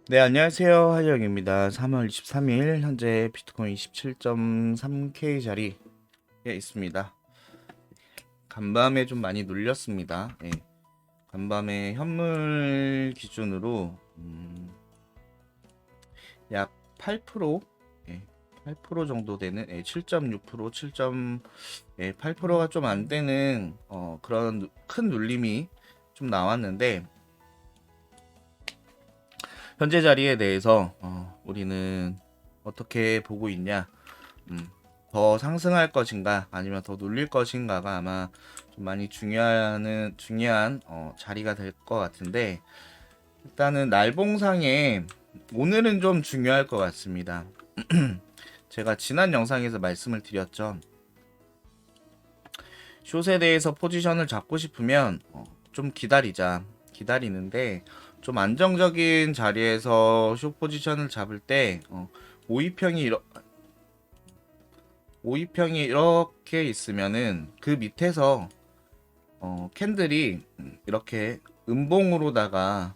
네, 안녕하세요. 하영입니다. 3월 23일 현재 비트코인 27.3K 자리에 있습니다. 간밤에 좀 많이 눌렸습니다. 예, 간밤에 현물 기준으로 약 8%, 예, 8% 정도 되는 7.6%, 7.8%가 좀 안 되는 그런 큰 눌림이 좀 나왔는데 현재 자리에 대해서 우리는 어떻게 보고 있냐? 음, 더 상승할 것인가 아니면 더 눌릴 것인가가 아마 좀 많이 중요한 자리가 될 것 같은데 일단은 날봉상에 오늘은 좀 중요할 것 같습니다. 제가 지난 영상에서 말씀을 드렸죠. 숏에 대해서 포지션을 잡고 싶으면 좀 기다리는데 좀 안정적인 자리에서 숏 포지션을 잡을 때 5위평이 5위평이 이렇게 있으면은 그 밑에서 캔들이 이렇게 음봉으로다가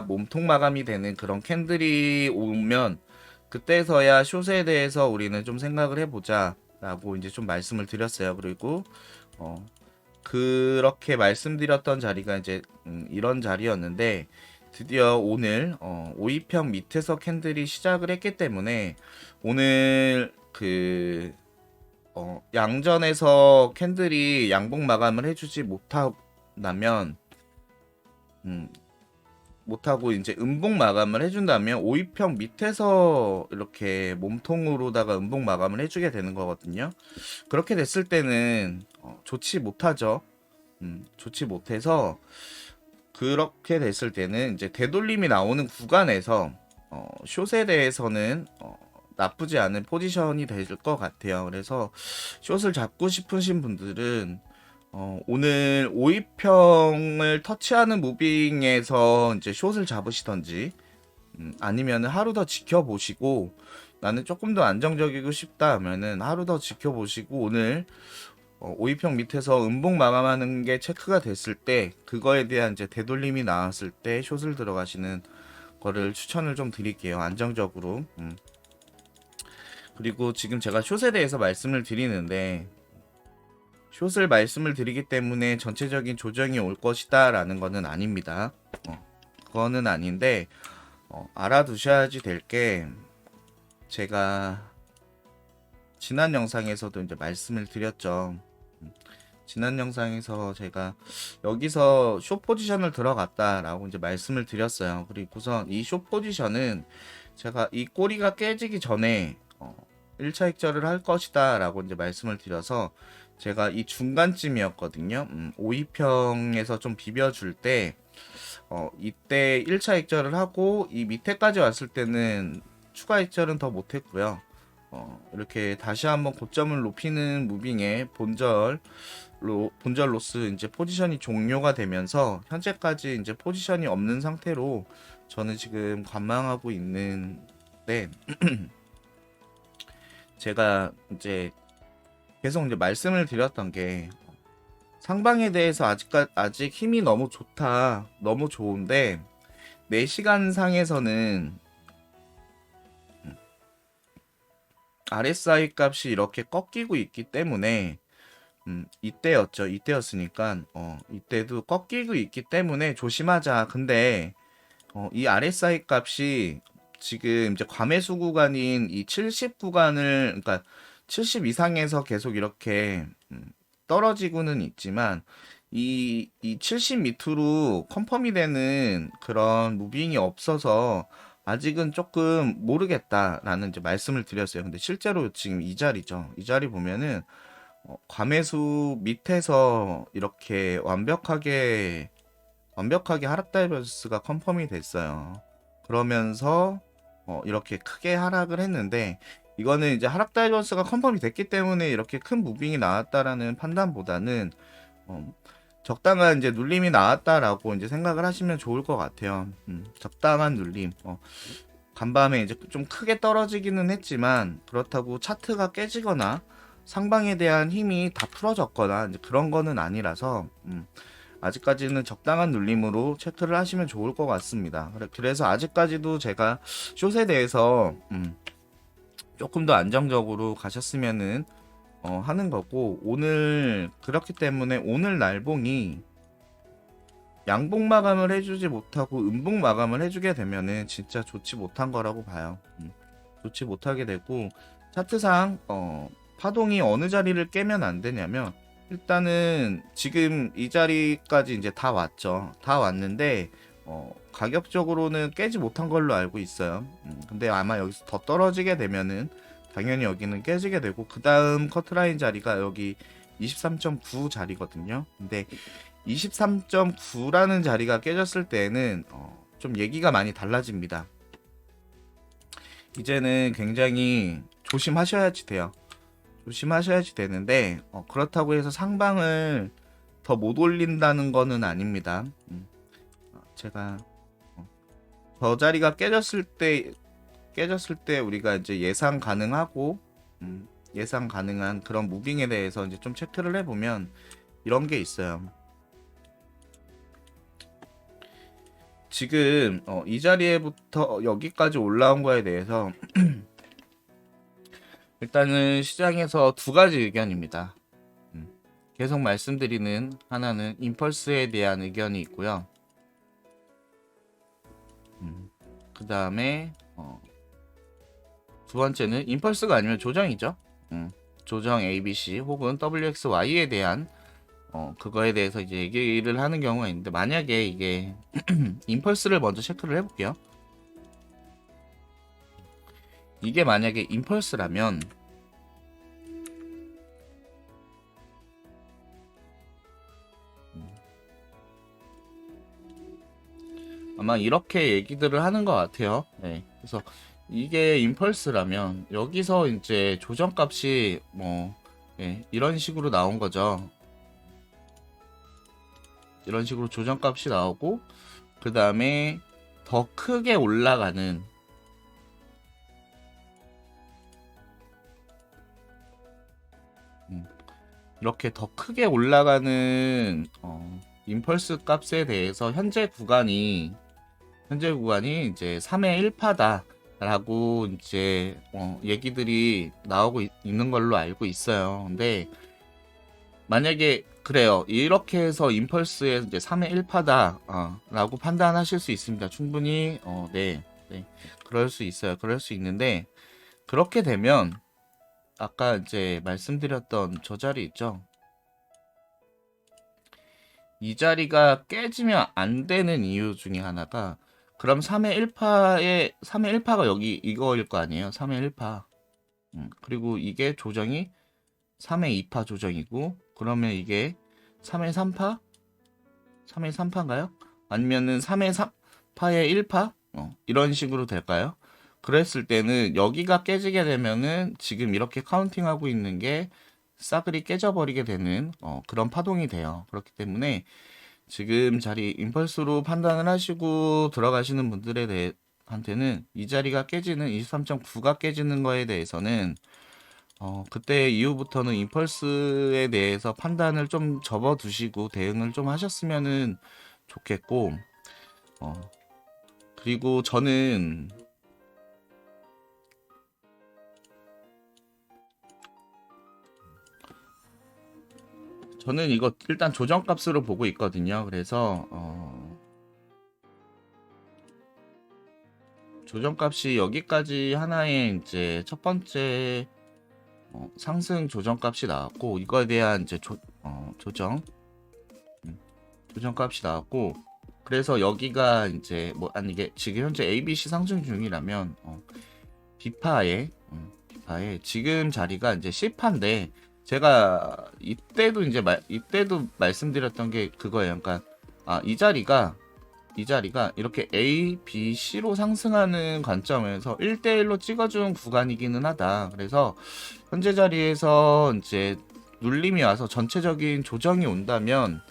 몸통 마감이 되는 그런 캔들이 오면 그때서야 숏에 대해서 우리는 좀 생각을 해보자 라고 이제 좀 말씀을 드렸어요. 그리고 어, 그렇게 말씀드렸던 자리가 이제 이런 자리였는데 드디어 오늘 5위평 밑에서 캔들이 시작을 했기 때문에 오늘 양전에서 캔들이 양봉 마감을 해주지 못한다면 음, 못하고 이제 음봉 마감을 해준다면 5위평 밑에서 이렇게 몸통으로다가 음봉 마감을 해주게 되는 거거든요. 그렇게 됐을 때는 좋지 못하죠. 좋지 못해서 그렇게 됐을 때는 이제 되돌림이 나오는 구간에서 숏에 대해서는 나쁘지 않은 포지션이 될 것 같아요. 그래서 숏을 잡고 싶으신 분들은 오늘 5위평을 터치하는 무빙에서 이제 숏을 잡으시던지 아니면 하루 더 지켜보시고 나는 조금 더 안정적이고 싶다 하면은 하루 더 지켜보시고 오늘 5위평 밑에서 음봉 마감하는 게 체크가 됐을 때 그거에 대한 이제 되돌림이 나왔을 때 숏을 들어가시는 거를 추천을 좀 드릴게요. 안정적으로. 그리고 지금 제가 숏에 대해서 말씀을 드리는데 숏을 말씀을 드리기 때문에 전체적인 조정이 올 것이다 라는 거는 아닙니다. 그거는 아닌데 알아두셔야지 될 게 제가 지난 영상에서도 이제 말씀을 드렸죠. 지난 영상에서 제가 여기서 숏 포지션을 들어갔다라고 이제 말씀을 드렸어요. 그리고선 이 숏 포지션은 제가 이 꼬리가 깨지기 전에 1차 익절을 할 것이다 라고 이제 말씀을 드려서 제가 이 중간쯤이었거든요. 5위평에서 좀 비벼줄 때 이때 1차 익절을 하고 이 밑에까지 왔을 때는 추가 익절은 더 못했고요. 이렇게 다시 한번 고점을 높이는 무빙에 본절 로스 이제 포지션이 종료가 되면서 현재까지 이제 포지션이 없는 상태로 저는 지금 관망하고 있는데 제가 이제 계속 이제 말씀을 드렸던 게 상방에 대해서 아직 힘이 너무 좋다, 너무 좋은데 4시간 상에서는 RSI 값이 이렇게 꺾이고 있기 때문에 이때였으니까 이때도 꺾이고 있기 때문에 조심하자. 근데 이 RSI 값이 지금 이제 과매수 구간인 이 70 구간을 그러니까 70 이상에서 계속 이렇게 떨어지고는 있지만 이 70 밑으로 컨펌이 되는 그런 무빙이 없어서 아직은 조금 모르겠다라는 이제 말씀을 드렸어요. 근데 실제로 지금 이 자리죠. 이 자리 보면은 과매수 밑에서 이렇게 완벽하게 하락 다이버스가 컨펌이 됐어요. 그러면서 이렇게 크게 하락을 했는데 이거는 이제 하락 다이버스가 컨펌이 됐기 때문에 이렇게 큰 무빙이 나왔다라는 판단보다는 어, 적당한 이제 눌림이 나왔다라고 이제 생각을 하시면 좋을 것 같아요. 적당한 눌림. 간밤에 이제 좀 크게 떨어지기는 했지만 그렇다고 차트가 깨지거나 상방에 대한 힘이 다 풀어졌거나 이제 그런 거는 아니라서 아직까지는 적당한 눌림으로 체크를 하시면 좋을 것 같습니다. 그래서 아직까지도 제가 숏에 대해서 조금 더 안정적으로 가셨으면은 하는 거고, 오늘 그렇기 때문에 오늘 날봉이 양봉 마감을 해주지 못하고 음봉 마감을 해주게 되면은 진짜 좋지 못한 거라고 봐요. 좋지 못하게 되고, 차트상 파동이 어느 자리를 깨면 안 되냐면, 일단은 지금 이 자리까지 이제 다 왔죠. 다 왔는데 가격적으로는 깨지 못한 걸로 알고 있어요. 근데 아마 여기서 더 떨어지게 되면은 당연히 여기는 깨지게 되고, 그 다음 커트라인 자리가 여기 23.9 자리거든요. 근데 23.9라는 자리가 깨졌을 때는 좀 얘기가 많이 달라집니다. 이제는 굉장히 조심하셔야지 돼요. 조심하셔야지 되는데, 그렇다고 해서 상방을 더 못 올린다는 거는 아닙니다. 제가 저 자리가 깨졌을 때 우리가 이제 예상 가능하고 예상 가능한 그런 무빙에 대해서 이제 좀 체크를 해보면 이런 게 있어요. 지금 이 자리에부터 여기까지 올라온 거에 대해서 일단은 시장에서 두 가지 의견입니다. 계속 말씀드리는 하나는 임펄스에 대한 의견이 있고요. 그 다음에 두 번째는 임펄스가 아니면 조정이죠. 조정 ABC 혹은 WXY에 대한 그거에 대해서 이제 얘기를 하는 경우가 있는데, 만약에 이게 임펄스를 먼저 체크를 해볼게요. 이게 만약에 임펄스라면 아마 이렇게 얘기들을 하는 것 같아요. 네. 그래서 이게 임펄스라면 여기서 이제 조정값이 뭐 이런 식으로 나온 거죠. 이런 식으로 조정값이 나오고, 그 다음에 더 크게 올라가는 이렇게 더 크게 올라가는 임펄스 값에 대해서 현재 구간이 이제 3의 1파다 라고 이제 얘기들이 나오고 있는 걸로 알고 있어요. 근데 만약에 그래요, 이렇게 해서 임펄스에 이제 3의 1파다 라고 판단하실 수 있습니다. 충분히 네, 그럴 수 있어요. 그럴 수 있는데, 그렇게 되면 아까 이제 말씀드렸던 저 자리 있죠. 이 자리가 깨지면 안 되는 이유 중에 하나가, 그럼 3의 1파가 여기 이거일 거 아니에요. 3의 1파. 그리고 이게 조정이 3의 2파 조정이고, 그러면 이게 3의 3파? 3의 3파인가요? 아니면은 3의 3파의 1파? 이런 식으로 될까요? 그랬을 때는 여기가 깨지게 되면은 지금 이렇게 카운팅하고 있는 게 싸그리 깨져버리게 되는 그런 파동이 돼요. 그렇기 때문에 지금 자리 임펄스로 판단을 하시고 들어가시는 분들에 대한테는 이 자리가 깨지는 23.9가 깨지는 거에 대해서는 그때 이후부터는 임펄스에 대해서 판단을 좀 접어두시고 대응을 좀 하셨으면은 좋겠고, 그리고 저는 이거 일단 조정값으로 보고 있거든요. 그래서 조정값이 여기까지 하나의 이제 첫 번째 상승 조정값이 나왔고, 이거에 대한 이제 조정값이 나왔고, 그래서 여기가 이제 이게 지금 현재 ABC 상승 중이라면 B파에 지금 자리가 이제 C파인데, 제가 이때도 말씀드렸던 게 그거예요. 그러니까 이 자리가 이렇게 A, B, C로 상승하는 관점에서 1대1로 찍어준 구간이기는 하다. 그래서 현재 자리에서 이제 눌림이 와서 전체적인 조정이 온다면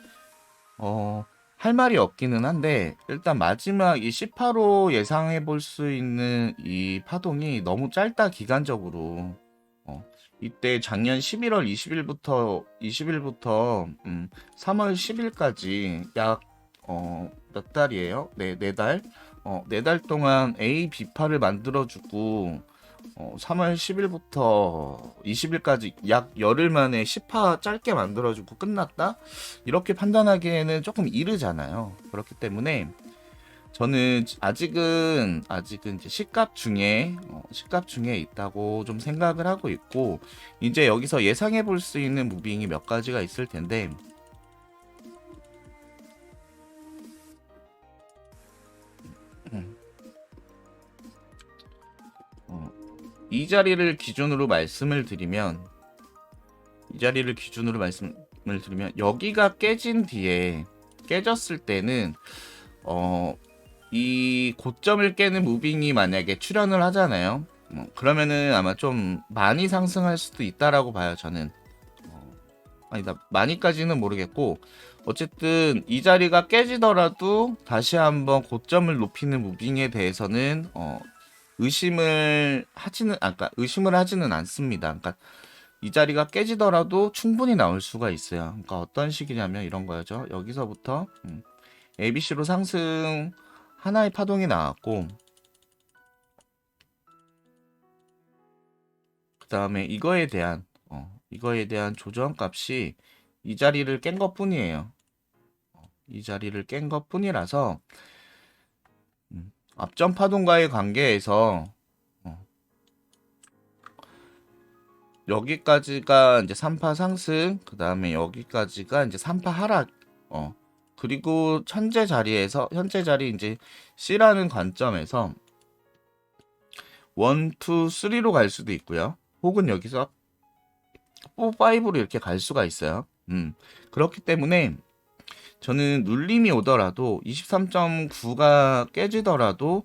할 말이 없기는 한데, 일단 마지막 이 C8로 예상해 볼 수 있는 이 파동이 너무 짧다, 기간적으로. 이때 작년 11월 20일부터 3월 10일까지 약 몇 달이에요? 네 달? 네 달 동안 A, B파를 만들어주고 3월 10일부터 20일까지 약 열흘 만에 10파 짧게 만들어주고 끝났다? 이렇게 판단하기에는 조금 이르잖아요. 그렇기 때문에 저는 아직은 이제 시값 중에 있다고 좀 생각을 하고 있고, 이제 여기서 예상해 볼 수 있는 무빙이 몇 가지가 있을 텐데, 어, 이 자리를 기준으로 말씀을 드리면, 여기가 깨졌을 때는 이 고점을 깨는 무빙이 만약에 출현을 하잖아요. 그러면은 아마 좀 많이 상승할 수도 있다라고 봐요, 저는. 아니다, 많이까지는 모르겠고, 어쨌든 이 자리가 깨지더라도 다시 한번 고점을 높이는 무빙에 대해서는 의심을 하지는 않습니다. 그러니까 이 자리가 깨지더라도 충분히 나올 수가 있어요. 그러니까 어떤 식이냐면 이런 거죠. 여기서부터 ABC로 상승 하나의 파동이 나왔고, 그 다음에 이거에 대한 조정 값이 이 자리를 깬 것뿐이에요. 이 자리를 깬 것뿐이라서 앞전 파동과의 관계에서 여기까지가 이제 3파 상승, 그 다음에 여기까지가 이제 3파 하락, 그리고 현재 자리 이제 C라는 관점에서 1, 2, 3로 갈 수도 있고요. 혹은 여기서 4, 5로 이렇게 갈 수가 있어요. 그렇기 때문에 저는 눌림이 오더라도 23.9가 깨지더라도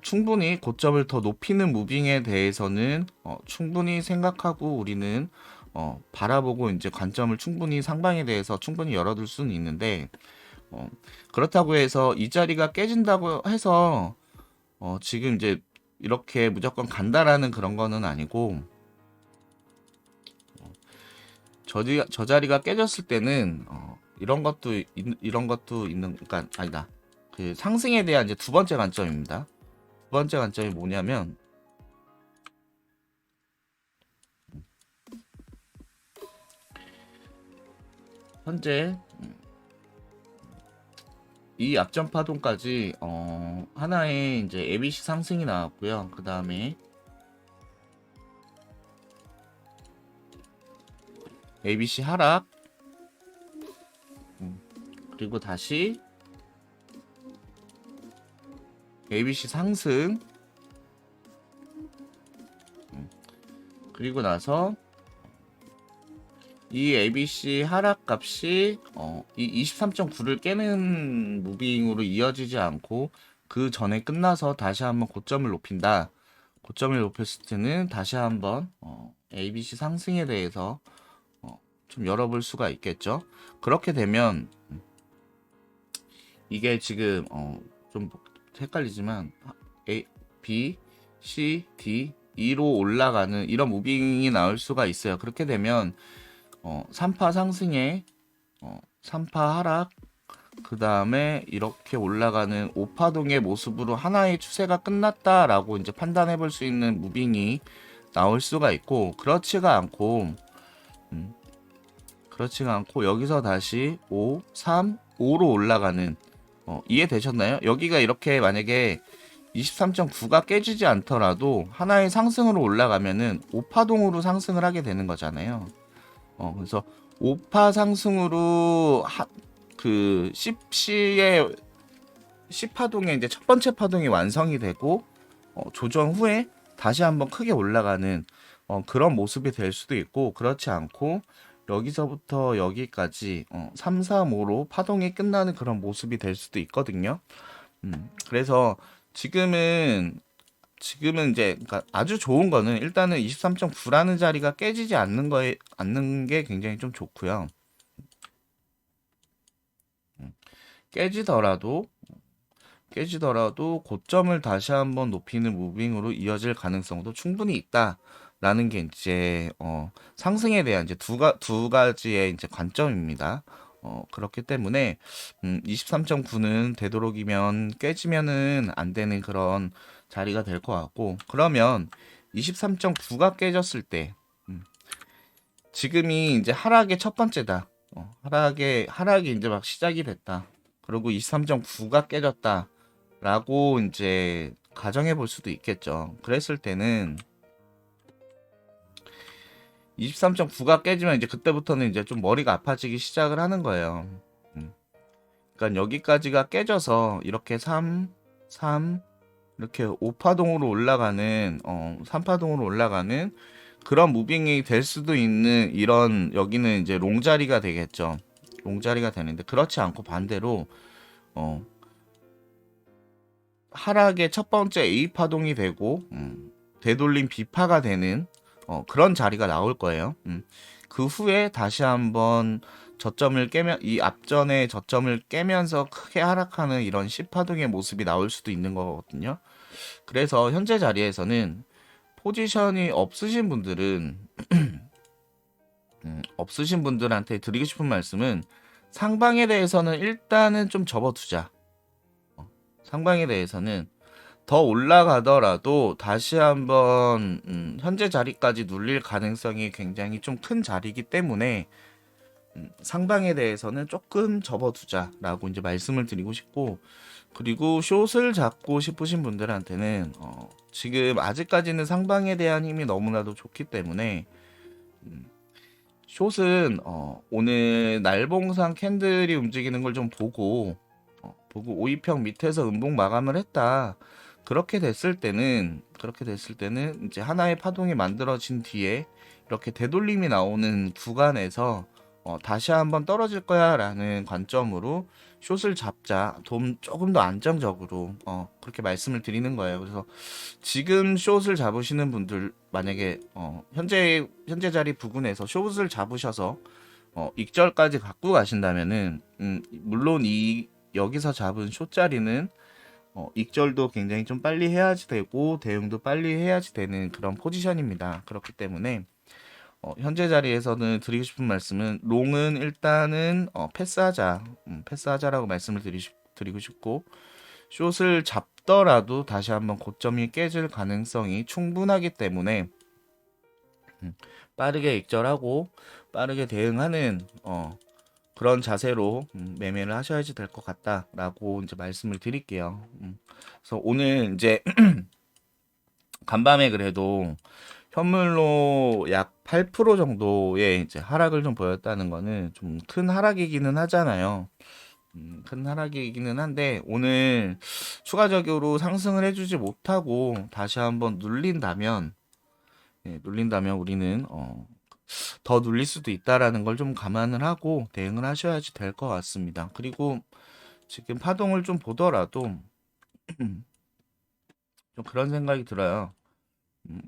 충분히 고점을 더 높이는 무빙에 대해서는 충분히 생각하고 우리는 바라보고 이제 관점을 충분히 상방에 대해서 충분히 열어둘 수는 있는데, 그렇다고 해서 이 자리가 깨진다고 해서 지금 이제 이렇게 무조건 간다라는 그런 거는 아니고, 저 자리가 깨졌을 때는 이런 것도 있는, 그러니까 아니다. 그 상승에 대한 이제 두 번째 관점입니다. 두 번째 관점이 뭐냐면, 현재 이 앞전 파동까지 하나의 이제 ABC 상승이 나왔고요. 그 다음에 ABC 하락, 그리고 다시 ABC 상승, 그리고 나서 이 ABC 하락 값이 이 23.9를 깨는 무빙으로 이어지지 않고 그 전에 끝나서 다시 한번 고점을 높인다. 고점을 높였을 때는 다시 한번 ABC 상승에 대해서 좀 열어볼 수가 있겠죠. 그렇게 되면 이게 지금 좀 헷갈리지만 A, B, C, D, E로 올라가는 이런 무빙이 나올 수가 있어요. 그렇게 되면 3파 상승에 3파 하락, 그 다음에 이렇게 올라가는 5파동의 모습으로 하나의 추세가 끝났다라고 이제 판단해 볼 수 있는 무빙이 나올 수가 있고, 그렇지가 않고 여기서 다시 5, 3, 5로 올라가는, 이해되셨나요? 여기가 이렇게 만약에 23.9가 깨지지 않더라도 하나의 상승으로 올라가면은 5파동으로 상승을 하게 되는 거잖아요. 그래서 5파 상승으로 그 10시의 10파동의 이제 첫 번째 파동이 완성이 되고 조정 후에 다시 한번 크게 올라가는 그런 모습이 될 수도 있고, 그렇지 않고 여기서부터 여기까지 3, 4, 5로 파동이 끝나는 그런 모습이 될 수도 있거든요. 그래서 지금은 이제 그러니까 아주 좋은 거는 일단은 23.9라는 자리가 깨지지 않는 게 굉장히 좀 좋고요. 깨지더라도 고점을 다시 한번 높이는 무빙으로 이어질 가능성도 충분히 있다. 라는 게 이제 상승에 대한 이제 두 가지의 이제 관점입니다. 그렇기 때문에 23.9는 되도록이면 깨지면은 안 되는 그런 자리가 될 것 같고, 그러면 23.9가 깨졌을 때 지금이 이제 하락의 첫 번째다. 하락이 이제 막 시작이 됐다. 그리고 23.9가 깨졌다라고 이제 가정해 볼 수도 있겠죠. 그랬을 때는 23.9가 깨지면 이제 그때부터는 이제 좀 머리가 아파지기 시작을 하는 거예요. 그러니까 여기까지가 깨져서 이렇게 3 이렇게 5파동으로 올라가는 3파동으로 올라가는 그런 무빙이 될 수도 있는, 이런 여기는 이제 롱자리가 되겠죠. 롱자리가 되는데, 그렇지 않고 반대로 하락의 첫 번째 A 파동이 되고 되돌림 B파가 되는 그런 자리가 나올 거예요. 그 후에 다시 한번 저점을 깨면, 이 앞전에 저점을 깨면서 크게 하락하는 이런 C파동의 모습이 나올 수도 있는 거거든요. 그래서 현재 자리에서는 포지션이 없으신 분들은 없으신 분들한테 드리고 싶은 말씀은, 상방에 대해서는 일단은 좀 접어두자. 상방에 대해서는 더 올라가더라도 다시 한번 현재 자리까지 눌릴 가능성이 굉장히 좀 큰 자리이기 때문에 상방에 대해서는 조금 접어두자라고 이제 말씀을 드리고 싶고, 그리고 숏을 잡고 싶으신 분들한테는 지금 아직까지는 상방에 대한 힘이 너무나도 좋기 때문에 숏은 오늘 날봉상 캔들이 움직이는 걸 좀 보고 5위평 밑에서 음봉 마감을 했다. 그렇게 됐을 때는 이제 하나의 파동이 만들어진 뒤에 이렇게 되돌림이 나오는 구간에서 다시 한번 떨어질 거야 라는 관점으로 숏을 잡자, 조금 더 안정적으로 그렇게 말씀을 드리는 거예요. 그래서 지금 숏을 잡으시는 분들, 만약에 현재 자리 부근에서 숏을 잡으셔서 익절까지 갖고 가신다면은 물론 이 여기서 잡은 숏 자리는 익절도 굉장히 좀 빨리 해야지 되고 대응도 빨리 해야지 되는 그런 포지션입니다. 그렇기 때문에 현재 자리에서는 드리고 싶은 말씀은, 롱은 일단은 패스하자라고 말씀을 드리고 싶고, 숏을 잡더라도 다시 한번 고점이 깨질 가능성이 충분하기 때문에 빠르게 익절하고 빠르게 대응하는 그런 자세로 매매를 하셔야지 될 것 같다라고 이제 말씀을 드릴게요. 그래서 오늘 이제 간밤에 그래도 현물로 약 8% 정도의 이제 하락을 좀 보였다는 거는 좀 큰 하락이기는 하잖아요. 큰 하락이기는 한데, 오늘 추가적으로 상승을 해주지 못하고 다시 한번 눌린다면 우리는 더 눌릴 수도 있다라는 걸 좀 감안을 하고 대응을 하셔야지 될 것 같습니다. 그리고 지금 파동을 좀 보더라도 좀 그런 생각이 들어요.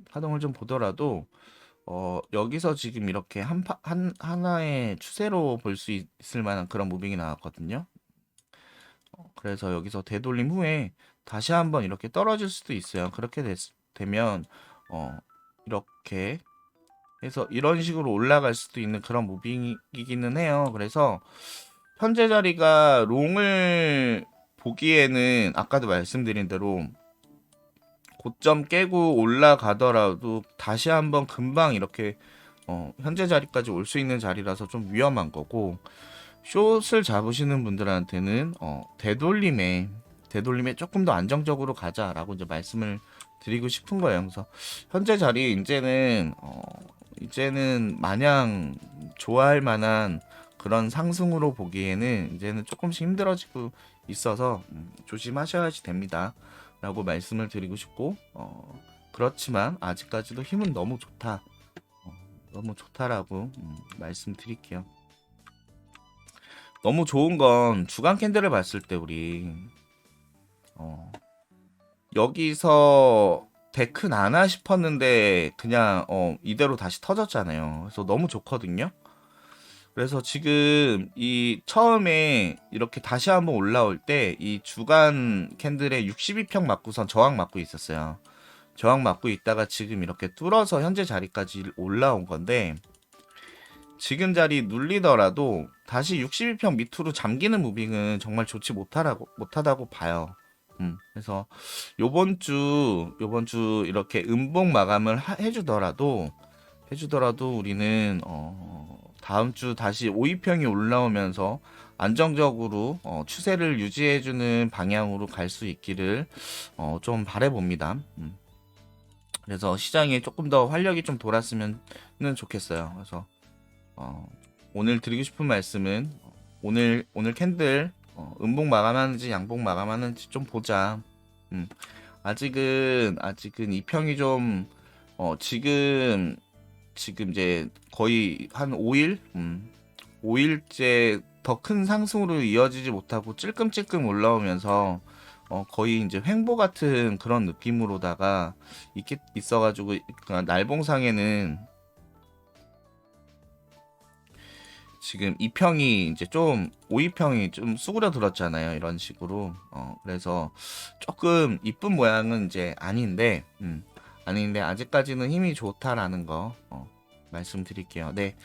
파동을 좀 보더라도 여기서 지금 이렇게 하나의 추세로 볼 수 있을 만한 그런 무빙이 나왔거든요. 그래서 여기서 되돌림 후에 다시 한번 이렇게 떨어질 수도 있어요. 그렇게 되면 이렇게 해서 이런 식으로 올라갈 수도 있는 그런 무빙이기는 해요. 그래서 현재 자리가 롱을 보기에는 아까도 말씀드린 대로 고점 깨고 올라가더라도 다시 한번 금방 이렇게 현재 자리까지 올 수 있는 자리라서 좀 위험한 거고, 숏을 잡으시는 분들한테는 되돌림에 조금 더 안정적으로 가자라고 이제 말씀을 드리고 싶은 거예요. 그래서 현재 자리 이제는 마냥 좋아할 만한 그런 상승으로 보기에는 이제는 조금씩 힘들어지고 있어서 조심하셔야지 됩니다 라고 말씀을 드리고 싶고, 그렇지만 아직까지도 힘은 너무 좋다, 너무 좋다라고 말씀드릴게요. 너무 좋은 건 주간 캔들을 봤을 때 우리 여기서 데크 나나 싶었는데 그냥 이대로 다시 터졌잖아요. 그래서 너무 좋거든요. 그래서 지금 이 처음에 이렇게 다시 한번 올라올 때 이 주간 캔들에 62평 맞고선 저항 맞고 있었어요. 저항 맞고 있다가 지금 이렇게 뚫어서 현재 자리까지 올라온 건데, 지금 자리 눌리더라도 다시 62평 밑으로 잠기는 무빙은 정말 좋지 못하다고 봐요. 그래서 요번 주 이렇게 음봉 마감을 해주더라도 우리는 다음 주 다시 52평이 올라오면서 안정적으로 추세를 유지해주는 방향으로 갈 수 있기를 좀 바라봅니다. 그래서 시장에 조금 더 활력이 좀 돌았으면 좋겠어요. 그래서 오늘 드리고 싶은 말씀은 오늘 캔들 음봉 마감하는지 양봉 마감하는지 좀 보자. 아직은 이 평이 좀 지금 이제 거의 한 5일 5일째 더 큰 상승으로 이어지지 못하고 찔끔찔끔 올라오면서 거의 이제 횡보 같은 그런 느낌으로다가 있어가지고, 그러니까 날봉상에는 지금 2평이 이제 좀 5,2평이 좀 수그러들었잖아요. 이런 식으로. 그래서 조금 이쁜 모양은 이제 아닌데 아직까지는 힘이 좋다라는 거 말씀드릴게요. 네.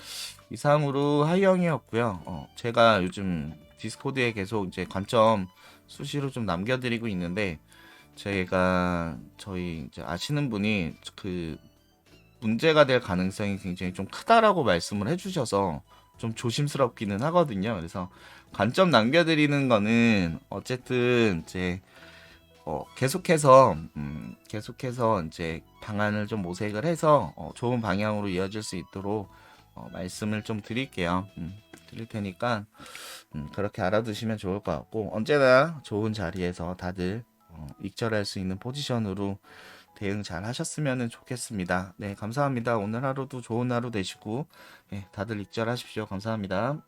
이상으로 하이영이었고요. 제가 요즘 디스코드에 계속 이제 관점 수시로 좀 남겨드리고 있는데, 제가 저희 이제 아시는 분이 그 문제가 될 가능성이 굉장히 좀 크다라고 말씀을 해주셔서 좀 조심스럽기는 하거든요. 그래서 관점 남겨드리는 거는 어쨌든 이제 계속해서 이제 방안을 좀 모색을 해서 좋은 방향으로 이어질 수 있도록 말씀을 좀 드릴게요. 드릴 테니까 그렇게 알아두시면 좋을 것 같고, 언제나 좋은 자리에서 다들 익절할 수 있는 포지션으로 대응 잘 하셨으면 좋겠습니다. 네, 감사합니다. 오늘 하루도 좋은 하루 되시고, 네, 다들 익절하십시오. 감사합니다.